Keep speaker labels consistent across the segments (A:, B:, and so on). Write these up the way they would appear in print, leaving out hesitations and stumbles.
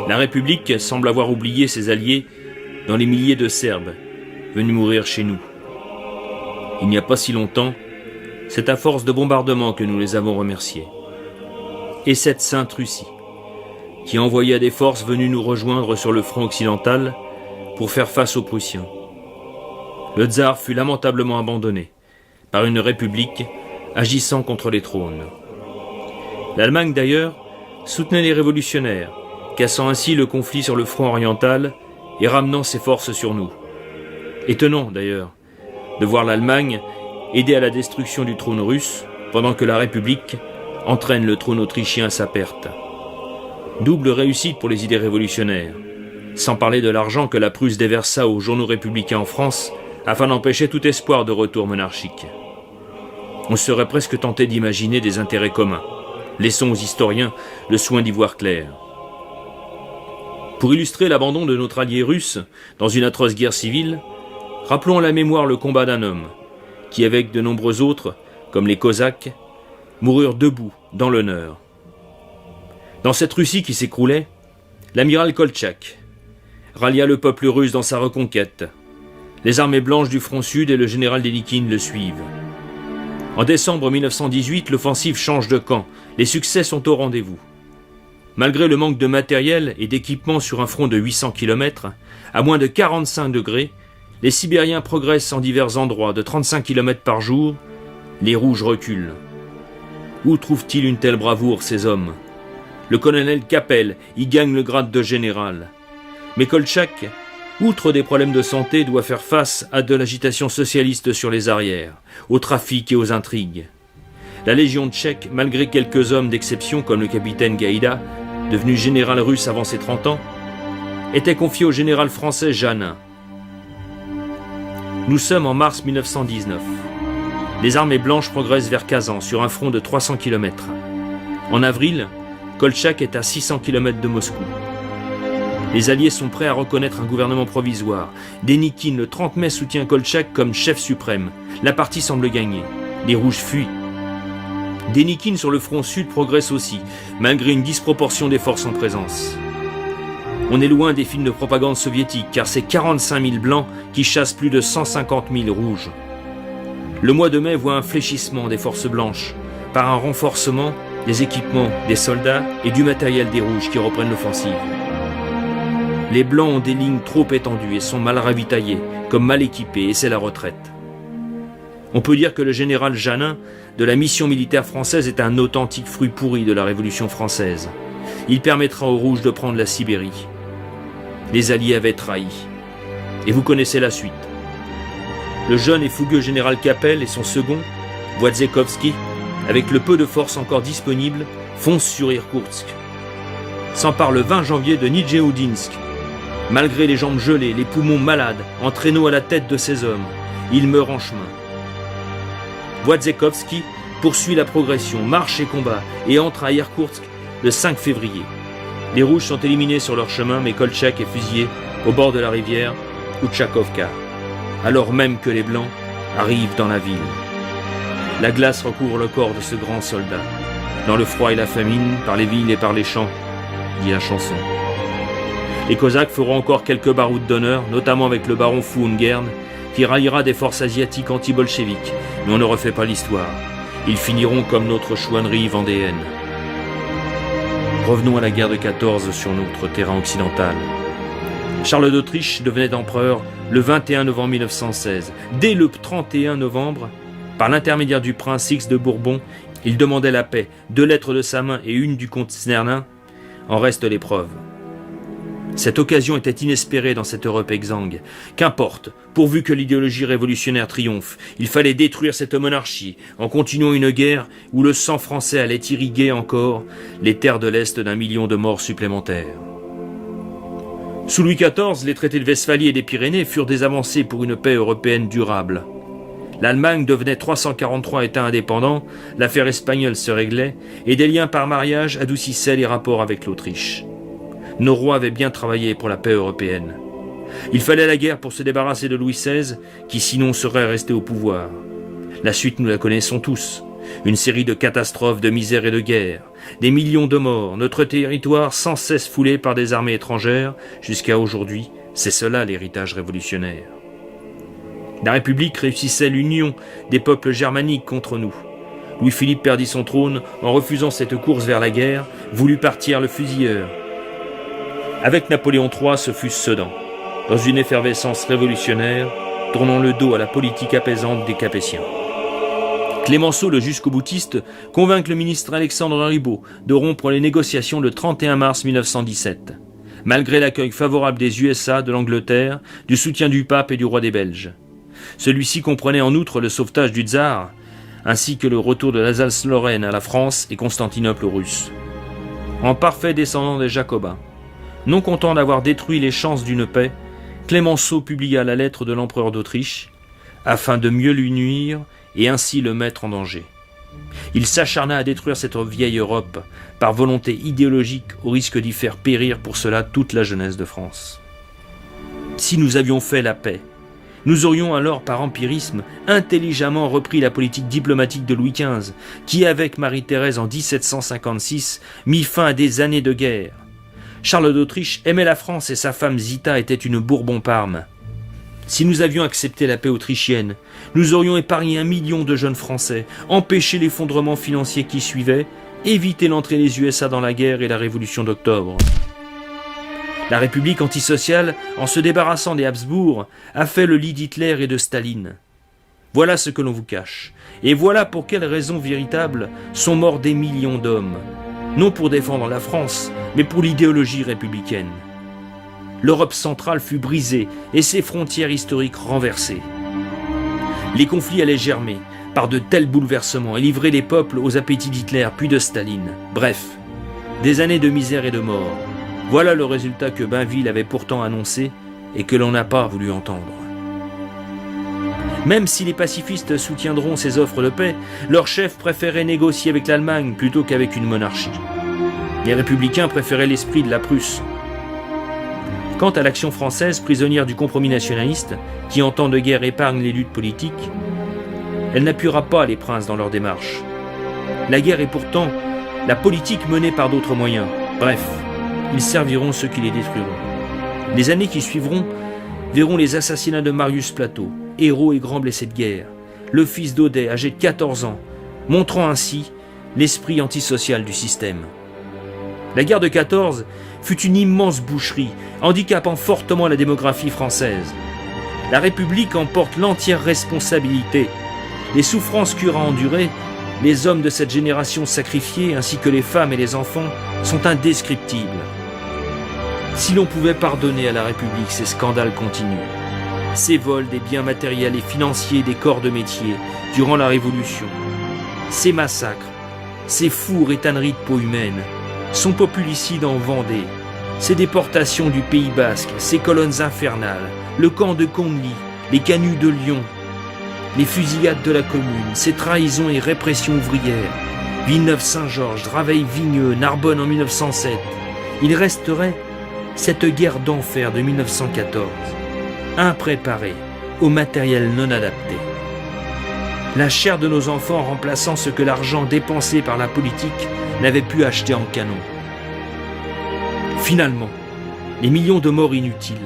A: La République semble avoir oublié ses alliés dans les milliers de Serbes venus mourir chez nous. Il n'y a pas si longtemps, c'est à force de bombardements que nous les avons remerciés. Et cette sainte Russie, qui envoya des forces venues nous rejoindre sur le front occidental pour faire face aux Prussiens. Le tsar fut lamentablement abandonné par une république agissant contre les trônes. L'Allemagne d'ailleurs soutenait les révolutionnaires, cassant ainsi le conflit sur le front oriental et ramenant ses forces sur nous. Étonnant d'ailleurs de voir l'Allemagne aider à la destruction du trône russe pendant que la République entraîne le trône autrichien à sa perte. Double réussite pour les idées révolutionnaires, sans parler de l'argent que la Prusse déversa aux journaux républicains en France afin d'empêcher tout espoir de retour monarchique. On serait presque tenté d'imaginer des intérêts communs. Laissons aux historiens le soin d'y voir clair. Pour illustrer l'abandon de notre allié russe dans une atroce guerre civile, rappelons à la mémoire le combat d'un homme qui, avec de nombreux autres, comme les Cosaques, moururent debout dans l'honneur. Dans cette Russie qui s'écroulait, l'amiral Koltchak rallia le peuple russe dans sa reconquête. Les armées blanches du front sud et le général Dénikine le suivent. En décembre 1918, l'offensive change de camp. Les succès sont au rendez-vous. Malgré le manque de matériel et d'équipement sur un front de 800 km, à moins de 45 degrés, les Sibériens progressent en divers endroits de 35 km par jour. Les Rouges reculent. Où trouvent-ils une telle bravoure, ces hommes ? Le colonel Capel y gagne le grade de général. Mais Koltchak, outre des problèmes de santé, doit faire face à de l'agitation socialiste sur les arrières, au trafic et aux intrigues. La Légion tchèque, malgré quelques hommes d'exception comme le capitaine Gaïda, devenu général russe avant ses 30 ans, était confiée au général français Jeannin. Nous sommes en mars 1919. Les armées blanches progressent vers Kazan sur un front de 300 km. En avril, Koltchak est à 600 km de Moscou. Les Alliés sont prêts à reconnaître un gouvernement provisoire. Dénikine, le 30 mai, soutient Koltchak comme chef suprême. La partie semble gagner. Les Rouges fuient. Dénikine sur le front sud progresse aussi, malgré une disproportion des forces en présence. On est loin des films de propagande soviétique, car c'est 45 000 blancs qui chassent plus de 150 000 rouges. Le mois de mai voit un fléchissement des forces blanches, par un renforcement des équipements des soldats et du matériel des rouges qui reprennent l'offensive. Les blancs ont des lignes trop étendues et sont mal ravitaillés, comme mal équipés, et c'est la retraite. On peut dire que le général Jeannin de la mission militaire française est un authentique fruit pourri de la Révolution française. Il permettra aux Rouges de prendre la Sibérie. Les Alliés avaient trahi. Et vous connaissez la suite. Le jeune et fougueux général Capel et son second, Wojciechowski, avec le peu de force encore disponible, foncent sur Irkoutsk. S'empare le 20 janvier de Nidjeoudinsk. Malgré les jambes gelées, les poumons malades, en traîneau à la tête de ses hommes, il meurt en chemin. Wojciechowski poursuit la progression, marche et combat, et entre à Irkoutsk le 5 février. Les Rouges sont éliminés sur leur chemin, mais Koltchak est fusillé au bord de la rivière Outchakovka, alors même que les Blancs arrivent dans la ville. La glace recouvre le corps de ce grand soldat. Dans le froid et la famine, par les villes et par les champs, dit la chanson. Les Cosaques feront encore quelques baroudes d'honneur, notamment avec le baron Fouungern, qui ralliera des forces asiatiques anti-bolcheviques, mais on ne refait pas l'histoire. Ils finiront comme notre chouannerie vendéenne. Revenons à la guerre de 14 sur notre terrain occidental. Charles d'Autriche devenait empereur le 21 novembre 1916. Dès le 31 novembre, par l'intermédiaire du prince X de Bourbon, il demandait la paix. 2 lettres de sa main et une du comte Snernin en restent les preuves. Cette occasion était inespérée dans cette Europe exsangue. Qu'importe, pourvu que l'idéologie révolutionnaire triomphe, il fallait détruire cette monarchie en continuant une guerre où le sang français allait irriguer encore les terres de l'Est d'1 million de morts supplémentaires. Sous Louis XIV, les traités de Westphalie et des Pyrénées furent des avancées pour une paix européenne durable. L'Allemagne devenait 343 États indépendants, l'affaire espagnole se réglait et des liens par mariage adoucissaient les rapports avec l'Autriche. Nos rois avaient bien travaillé pour la paix européenne. Il fallait la guerre pour se débarrasser de Louis XVI, qui sinon serait resté au pouvoir. La suite, nous la connaissons tous. Une série de catastrophes, de misère et de guerre. Des millions de morts, notre territoire sans cesse foulé par des armées étrangères. Jusqu'à aujourd'hui, c'est cela l'héritage révolutionnaire. La République réussissait l'union des peuples germaniques contre nous. Louis-Philippe perdit son trône en refusant cette course vers la guerre, voulut partir le fusilleur. Avec Napoléon III, ce fut Sedan. Dans une effervescence révolutionnaire, tournant le dos à la politique apaisante des Capétiens. Clémenceau, le jusqu'au-boutiste, convainc le ministre Alexandre Ribot de rompre les négociations le 31 mars 1917, malgré l'accueil favorable des USA, de l'Angleterre, du soutien du pape et du roi des Belges. Celui-ci comprenait en outre le sauvetage du tsar, ainsi que le retour de l'Alsace-Lorraine à la France et Constantinople aux Russes. En parfait descendant des Jacobins, non content d'avoir détruit les chances d'une paix, Clémenceau publia la lettre de l'empereur d'Autriche, afin de mieux lui nuire et ainsi le mettre en danger. Il s'acharna à détruire cette vieille Europe, par volonté idéologique, au risque d'y faire périr pour cela toute la jeunesse de France. Si nous avions fait la paix, nous aurions alors, par empirisme, intelligemment repris la politique diplomatique de Louis XV, qui, avec Marie-Thérèse en 1756, mit fin à des années de guerre. Charles d'Autriche aimait la France et sa femme Zita était une Bourbon-Parme. Si nous avions accepté la paix autrichienne, nous aurions épargné 1 million de jeunes Français, empêché l'effondrement financier qui suivait, évité l'entrée des USA dans la guerre et la révolution d'octobre. La République antisociale, en se débarrassant des Habsbourg, a fait le lit d'Hitler et de Staline. Voilà ce que l'on vous cache. Et voilà pour quelles raisons véritables sont morts des millions d'hommes. Non pour défendre la France, mais pour l'idéologie républicaine. L'Europe centrale fut brisée et ses frontières historiques renversées. Les conflits allaient germer par de tels bouleversements et livrer les peuples aux appétits d'Hitler puis de Staline. Bref, des années de misère et de mort. Voilà le résultat que Bainville avait pourtant annoncé et que l'on n'a pas voulu entendre. Même si les pacifistes soutiendront ces offres de paix, leurs chefs préféraient négocier avec l'Allemagne plutôt qu'avec une monarchie. Les républicains préféraient l'esprit de la Prusse. Quant à l'action française, prisonnière du compromis nationaliste, qui en temps de guerre épargne les luttes politiques, elle n'appuiera pas les princes dans leur démarche. La guerre est pourtant la politique menée par d'autres moyens. Bref, ils serviront ceux qui les détruiront. Les années qui suivront verront les assassinats de Marius Plateau, héros et grand blessé de guerre, le fils d'Audet, âgé de 14 ans, montrant ainsi l'esprit antisocial du système. La guerre de 14 fut une immense boucherie, handicapant fortement la démographie française. La République en porte l'entière responsabilité. Les souffrances qu'eurent à endurer les hommes de cette génération sacrifiée, ainsi que les femmes et les enfants, sont indescriptibles. Si l'on pouvait pardonner à la République ces scandales continus, ces vols des biens matériels et financiers des corps de métier durant la Révolution, ces massacres, ces fours et tanneries de peau humaine, son populicide en Vendée, ces déportations du Pays Basque, ces colonnes infernales, le camp de Condy, les canuts de Lyon, les fusillades de la Commune, ces trahisons et répressions ouvrières, Villeneuve-Saint-Georges, Draveil-Vigneux, Narbonne en 1907, il resterait cette guerre d'enfer de 1914, impréparée, au matériel non adapté. La chair de nos enfants remplaçant ce que l'argent dépensé par la politique n'avait pu acheter en canon. Finalement, les millions de morts inutiles,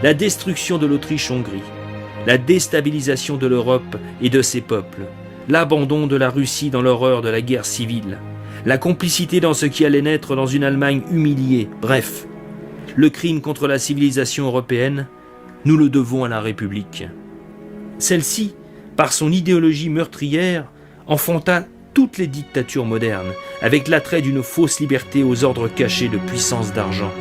A: la destruction de l'Autriche-Hongrie, la déstabilisation de l'Europe et de ses peuples, l'abandon de la Russie dans l'horreur de la guerre civile, la complicité dans ce qui allait naître dans une Allemagne humiliée, bref, le crime contre la civilisation européenne, nous le devons à la République. Celle-ci, par son idéologie meurtrière, enfanta toutes les dictatures modernes, avec l'attrait d'une fausse liberté aux ordres cachés de puissance d'argent.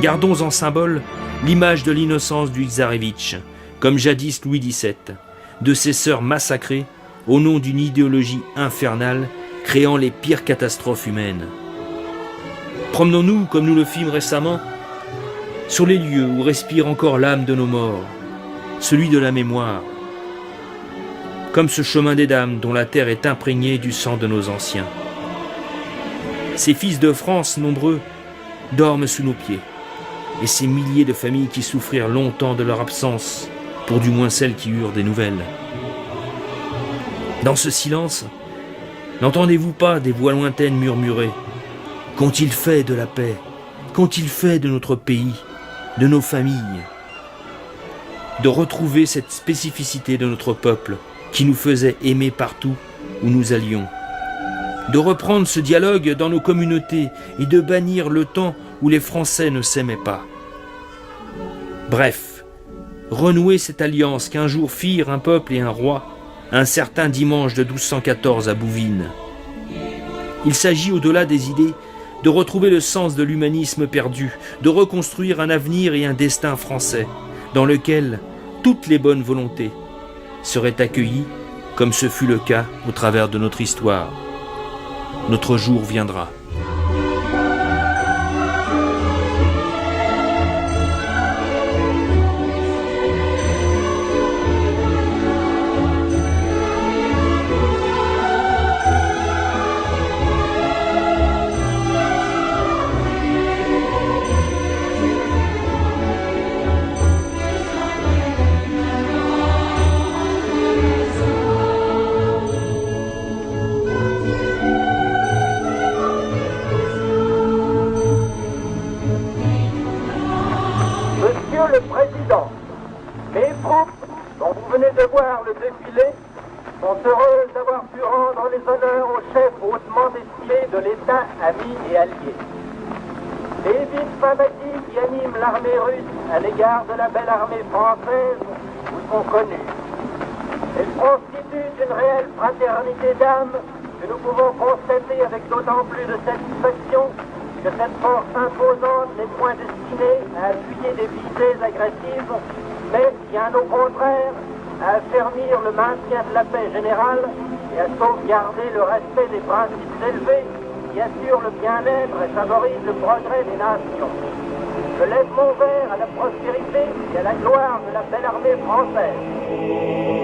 A: Gardons en symbole l'image de l'innocence du tsarevitch, comme jadis Louis XVII, de ses sœurs massacrées au nom d'une idéologie infernale créant les pires catastrophes humaines. Promenons-nous, comme nous le fîmes récemment, sur les lieux où respire encore l'âme de nos morts, celui de la mémoire, comme ce chemin des dames dont la terre est imprégnée du sang de nos anciens. Ces fils de France nombreux dorment sous nos pieds, et ces milliers de familles qui souffrirent longtemps de leur absence, pour du moins celles qui eurent des nouvelles. Dans ce silence, n'entendez-vous pas des voix lointaines murmurer « Qu'ont-ils fait de la paix? Qu'ont-ils fait de notre pays, de nos familles ?» De retrouver cette spécificité de notre peuple qui nous faisait aimer partout où nous allions. De reprendre ce dialogue dans nos communautés et de bannir le temps où les Français ne s'aimaient pas. Bref, renouer cette alliance qu'un jour firent un peuple et un roi, un certain dimanche de 1214 à Bouvines. Il s'agit, au-delà des idées, de retrouver le sens de l'humanisme perdu, de reconstruire un avenir et un destin français, dans lequel toutes les bonnes volontés seraient accueillies, comme ce fut le cas au travers de notre histoire. Notre jour viendra.
B: le Président, les troupes dont vous venez de voir le défilé sont heureuses d'avoir pu rendre les honneurs aux chefs hautement estimés de l'État, amis et alliés. Les vives sympathies qui animent l'armée russe à l'égard de la belle armée française vous sont connues. Elles constituent une réelle fraternité d'âme que nous pouvons constater avec d'autant plus de satisfaction que cette force imposante n'est point destinée à appuyer des visées agressives, mais bien au contraire à affermir le maintien de la paix générale et à sauvegarder le respect des principes élevés qui assurent le bien-être et favorisent le progrès des nations. Je lève mon verre à la prospérité et à la gloire de la belle armée française.